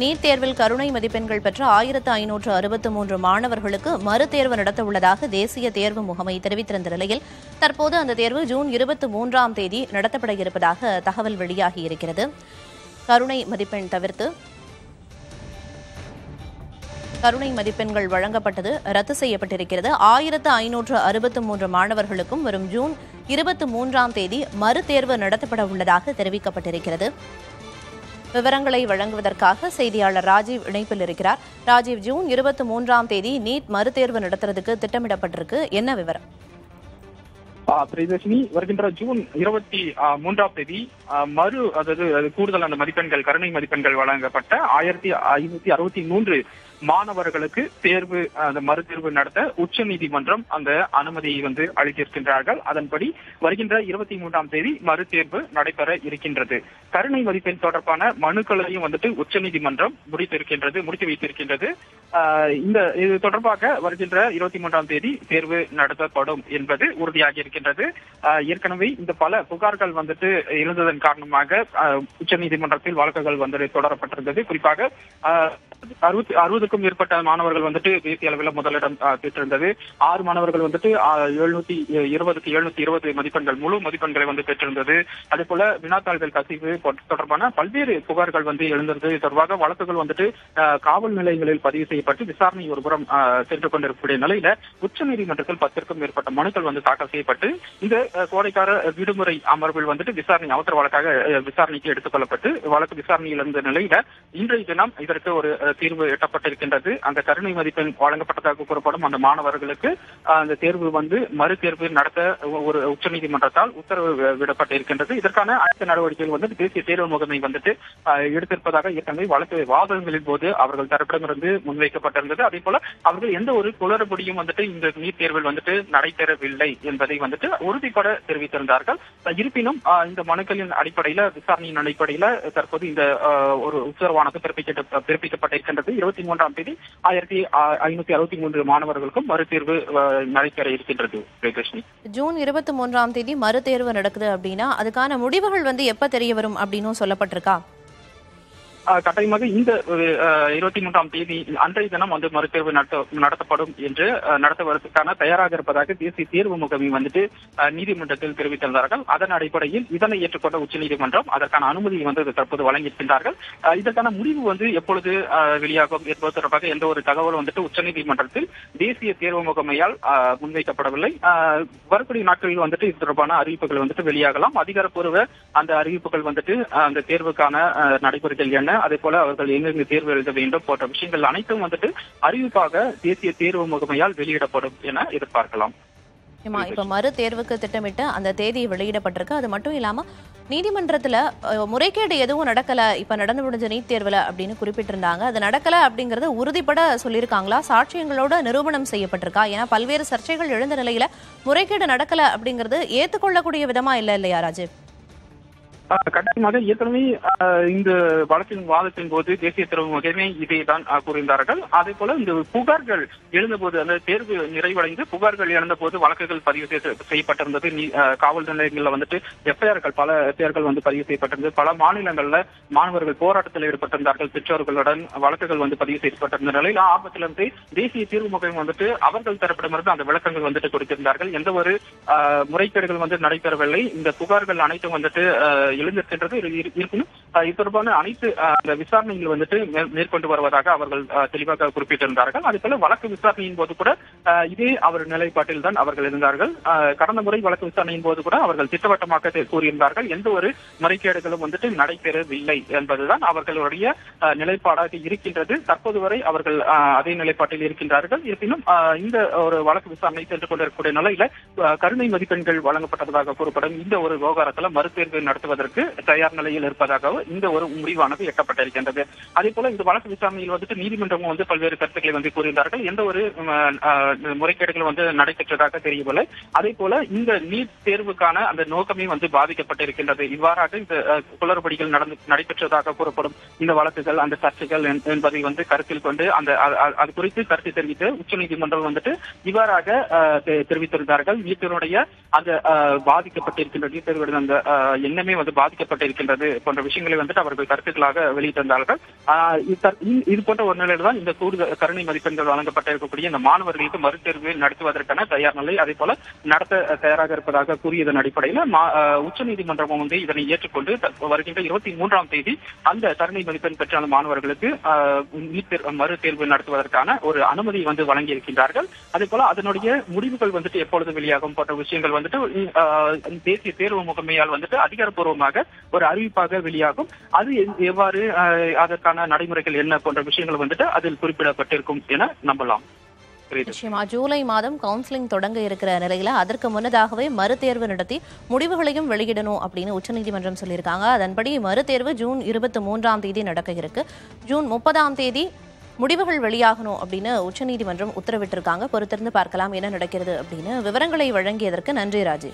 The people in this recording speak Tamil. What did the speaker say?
நீட் தேர்வில் கருணை மதிப்பெண்கள் பெற்ற 1563 மாணவர்களுக்கு மறுதேர்வு நடத்தவுள்ளதாக தேசிய தேர்வு முகமை தெரிவித்திருந்த நிலையில் தற்போது அந்த தேர்வு ஜூன் 23ஆம் தேதி நடத்தப்பட இருப்பதாக தகவல் வெளியாகியிருக்கிறது. கருணை மதிப்பெண் தவிர்த்து கருணை மதிப்பெண்கள் வழங்கப்பட்டது ரத்து செய்யப்பட்டிருக்கிறது. 1563 மாணவர்களுக்கும் வரும் ஜூன் 23ஆம் தேதி மறுதேர்வு நடத்தப்பட உள்ளதாக தெரிவிக்கப்பட்டிருக்கிறது. விவரங்களை வழங்குவதற்காக செய்தியாளர் ராஜீவ் இணைப்பில் இருக்கிறார். ராஜீவ், ஜூன் 23ஆம் தேதி நீட் மறுதேர்வு நடத்துறதுக்கு திட்டமிடப்பட்டிருக்கு, என்ன விவரம்? பிரியதர்ஷினி, வருகின்ற ஜூன் 23ஆம் தேதி கூடுதல் அந்த மதிப்பெண்கள் கருணை மதிப்பெண்கள் வழங்கப்பட்ட 1563 மாணவர்களுக்கு தேர்வு அந்த மறுதேர்வு நடத்த உச்சநீதிமன்றம் அந்த அனுமதியை அளித்திருக்கின்றார்கள். அதன்படி வருகின்ற 23ஆம் தேதி மறுதேர்வு நடைபெற இருக்கின்றது. கருணை மதிப்பெண் தொடர்பான மனுக்களையும் உச்சநீதிமன்றம் முடித்து வைத்திருக்கின்றது. இது தொடர்பாக வருகின்ற 23ஆம் தேதி தேர்வு நடத்தப்படும் என்பது உறுதியாகி இருக்கின்றது. ஏற்கனவே இந்த பல புகார்கள் எழுந்ததன் காரணமாக உச்சநீதிமன்றத்தில் வழக்குகள் தொடரப்பட்டிருந்தது. குறிப்பாக 60க்கும் மேற்பட்ட மாணவர்கள் தேசிய அளவில் முதலிடம் பெற்றிருந்தது. 6 மாணவர்கள் 720 மதிப்பெண்கள் முழு மதிப்பெண்களை பெற்றிருந்தது. அதே போல வினாத்தாள்கள் கசிவு தொடர்பான பல்வேறு புகார்கள் எழுந்தது. தொடர்பாக வழக்குகள் காவல் நிலையங்களில் பதிவு செய்யப்பட்டு விசாரணை ஒருபுறம் சென்று கொண்டிருக்கக்கூடிய நிலையில உச்சநீதிமன்றத்தில் 10க்கும் மேற்பட்ட மனுக்கள் தாக்கல் செய்யப்பட்டு இந்த கோடைக்கால விடுமுறை அமர்வில் விசாரணை அவசர வழக்காக விசாரணைக்கு எடுத்துக் கொள்ளப்பட்டு வழக்கு விசாரணையில் இருந்த நிலையில இன்றைய தினம் இதற்கு ஒரு தீர்வு எட்டப்பட்டிருக்கின்றது. அந்த கருணை மதிப்பெண் வழங்கப்பட்டதாக கூறப்படும் அந்த மாணவர்களுக்கு அந்த தேர்வு மறுதேர்வு நடத்த ஒரு உச்சநீதிமன்றத்தால் உத்தரவு விடப்பட்டிருக்கின்றது. இதற்கான அனைத்து நடவடிக்கைகள் தேசிய தேர்வு முகமை எடுத்திருப்பதாக ஏற்கனவே வழக்கு வாதங்களின் போது அவர்கள் தரப்பிடமிருந்து முன்வைக்கப்பட்டிருந்தது. அதே போல அவர்கள் எந்த ஒரு குளறுபடியும் இந்த நீட் தேர்வில் நடைபெறவில்லை என்பதை உறுதிப்பட தெரிவித்திருந்தார்கள். இருப்பினும் இந்த மனுக்களின் அடிப்படையில விசாரணையின் அடிப்படையில தற்போது இந்த ஒரு உத்தரவானது பிறப்பிக்கப்பட்டிருக்கின்றது. 23ஆம் தேதி 1563 மாணவர்களுக்கும் மறுதேர்வு நடைபெற இருக்கின்றது. ஜூன் 23ஆம் தேதி மறுதேர்வு நடக்குது அப்படின்னா அதுக்கான முடிவுகள் எப்ப தெரிய வரும் அப்படின்னு சொல்லப்பட்டிருக்கா? கட்டாயமாக இந்த 23ஆம் தேதி அன்றைய தினம் மறுதேர்வு நடத்தப்படும் என்று நடத்துவதற்கான தயாராக இருப்பதாக தேசிய தேர்வு முகமை நீதிமன்றத்தில் தெரிவித்திருந்தார்கள். அதன் அடிப்படையில் இதனை ஏற்றுக்கொண்ட உச்சநீதிமன்றம் அதற்கான அனுமதியை தற்போது வழங்கியிருக்கின்றார்கள். இதற்கான முடிவு எப்பொழுது வெளியாகும் என்பது தொடர்பாக எந்த ஒரு தகவலும் உச்சநீதிமன்றத்தில் தேசிய தேர்வு முகமையால் முன்வைக்கப்படவில்லை. வரக்கூடிய நாட்களில் இது தொடர்பான அறிவிப்புகள் வெளியாகலாம். அதிகாரப்பூர்வ அந்த அறிவிப்புகள் அந்த தேர்வுக்கான நடைமுறைகள் என்ன, அதே போல அவர்கள் எங்கெங்கு தேர்வு எழுத வேண்டும் போன்ற விஷயங்கள் அனைத்தும் அறிவிப்பாக தேசிய தேர்வு முகமையால் வெளியிடப்படும் என எதிர்பார்க்கலாம். இப்ப மறு தேர்வுக்கு திட்டமிட்ட அந்த தேதி வெளியிடப்பட்டிருக்கு. அது மட்டும் இல்லாம நீதிமன்றத்துல முறைகேடு எதுவும் நடக்கல இப்ப நடந்து முடிஞ்ச நீட் தேர்வுல அப்படின்னு குறிப்பிட்டிருந்தாங்க. அது நடக்கல அப்படிங்கறது உறுதிப்பட சொல்லியிருக்காங்களா? சாட்சியங்களோட நிரூபணம் செய்யப்பட்டிருக்கா? ஏன்னா பல்வேறு சர்ச்சைகள் எழுந்த நிலையில முறைகேடு நடக்கல அப்படிங்கிறது ஏற்றுக்கொள்ளக்கூடிய விதமா இல்லையா ராஜீவ்? கட்டாயமாக ஏற்கனவே இந்த வழக்கின் வாதத்தின் போது தேசிய தேர்வு முகமை இதைதான் கூறியிருந்தார்கள். அதே போல இந்த புகார்கள் எழுந்தபோது அந்த தேர்வு நிறைவடைந்து புகார்கள் எழுந்த போது வழக்குகள் பதிவு செய்யப்பட்டிருந்தது. காவல் நிலையங்கள்ல எஃப்ஐஆர்கள் பல எஃப்ஐஆர்கள் பதிவு செய்யப்பட்டிருந்தது. பல மாநிலங்கள்ல மாணவர்கள் போராட்டத்தில் ஈடுபட்டிருந்தார்கள். பெற்றோர்களுடன் வழக்குகள் பதிவு செய்யப்பட்டிருந்த நிலையில் ஆபத்திலிருந்து தேசிய தேர்வு முகமை அவர்கள் தரப்பிடமிருந்து அந்த விளக்கங்கள் கொடுத்திருந்தார்கள். எந்த ஒரு முறைகேடுகள் நடைபெறவில்லை. இந்த புகார்கள் அனைத்தும் எழுந்திருக்கின்றது. இருப்பினும் இது தொடர்பான அனைத்து விசாரணைகள் மேற்கொண்டு வருவதாக அவர்கள் தெளிவாக குறிப்பிட்டிருந்தார்கள். அதே போல வழக்கு விசாரணையின் போது கூட இதே அவர் நிலைப்பாட்டில் தான் அவர்கள் இருந்தார்கள். கடந்த முறை வழக்கு விசாரணையின் போது கூட அவர்கள் திட்டவட்டமாக கூறியிருந்தார்கள். எந்த ஒரு முறைகேடுகளும் நடைபெறவில்லை என்பதுதான் அவர்களுடைய நிலைப்பாடாக இருக்கின்றது. தற்போது வரை அவர்கள் அதே நிலைப்பாட்டில் இருக்கின்றார்கள். இருப்பினும் இந்த ஒரு வழக்கு விசாரணை சென்று கொண்டிருக்கக்கூடிய நிலையில கருணை மதிப்பெண்கள் வழங்கப்பட்டதாக கூறப்படும் இந்த ஒரு விவகாரத்தில் மறுதேர்வு நடத்துவதற்கு தயார் நிலையில் இருப்பதாக இந்த ஒரு முடிவானது எட்டப்பட்டிருக்கின்றது. அதே போல இந்த வழக்கு விசாரணையில் நீதிமன்றமும் பல்வேறு கருத்துக்களை கூறியிருந்தார்கள். எந்த ஒரு முறைகேடுகள் நடைபெற்றதாக தெரியவில்லை. அதே போல இந்த நீட் தேர்வுக்கான அந்த நோக்கமே பாதிக்கப்பட்டிருக்கின்றது. இவ்வாறாக இந்த குளறுபடிகள் நடைபெற்றதாக கூறப்படும் இந்த வழக்குகள் அந்த சர்ச்சைகள் என்பதை கருத்தில் கொண்டு அந்த அது குறித்து கருத்து தெரிவித்து உச்சநீதிமன்றம் இவ்வாறாக தெரிவித்திருந்தார்கள். நீட்டினுடைய அந்த பாதிக்கப்பட்டிருக்கின்ற நீட் தேர்வு அந்த எண்ணமே பாதிக்கப்பட்டிருக்கின்றது போன்ற விஷயங்களை வந்துட்டு அவர்கள் கருத்துக்களாக வெளியிட்டிருந்தார்கள். இது போன்ற ஒரு நிலையில் தான் இந்த கூடுதல் கருணை மதிப்பெண்கள் வழங்கப்பட்டிருக்கக்கூடிய இந்த மாணவர்களுக்கு மறுதேர்வு நடத்துவதற்கான தயார் நிலை, அதே போல நடத்த தயாராக இருப்பதாக கூறியதன் அடிப்படையில் உச்சநீதிமன்றமும் வந்து இதனை ஏற்றுக்கொண்டு வருகின்ற 23ஆம் தேதி அந்த கருணை மதிப்பெண் பெற்ற மாணவர்களுக்கு மறுதேர்வு நடத்துவதற்கான ஒரு அனுமதி வந்து வழங்கியிருக்கின்றார்கள். அதே போல அதனுடைய முடிவுகள் வந்துட்டு எப்பொழுது வெளியாகும் போன்ற விஷயங்கள் வந்துட்டு தேசிய தேர்வு முகமையால் வந்துட்டு அதிகாரப்பூர்வமாக ஒரு அறிவிப்பாக வெளியாகும். அது எவ்வாறு அதற்கான நடைமுறைகள் என்ன போன்ற விஷயங்கள் வந்துட்டு அதில் குறிப்பிடப்பட்டிருக்கும் என நம்பலாம். நிச்சயமா ஜூலை மாதம் கவுன்சிலிங் தொடங்க இருக்கிற நிலையில அதற்கு முன்னதாகவே மறுதேர்வு நடத்தி முடிவுகளையும் வெளியிடணும் அப்படின்னு உச்சநீதிமன்றம் சொல்லியிருக்காங்க. அதன்படி மறுதேர்வு ஜூன் 23ஆம் தேதி நடக்க இருக்கு. ஜூன் 30ஆம் தேதி முடிவுகள் வெளியாகணும் அப்படின்னு உச்சநீதிமன்றம் உத்தரவிட்டிருக்காங்க. பொறுத்திருந்து பார்க்கலாம் என்ன நடக்கிறது அப்படின்னு. விவரங்களை வழங்கியதற்கு நன்றி ராஜி.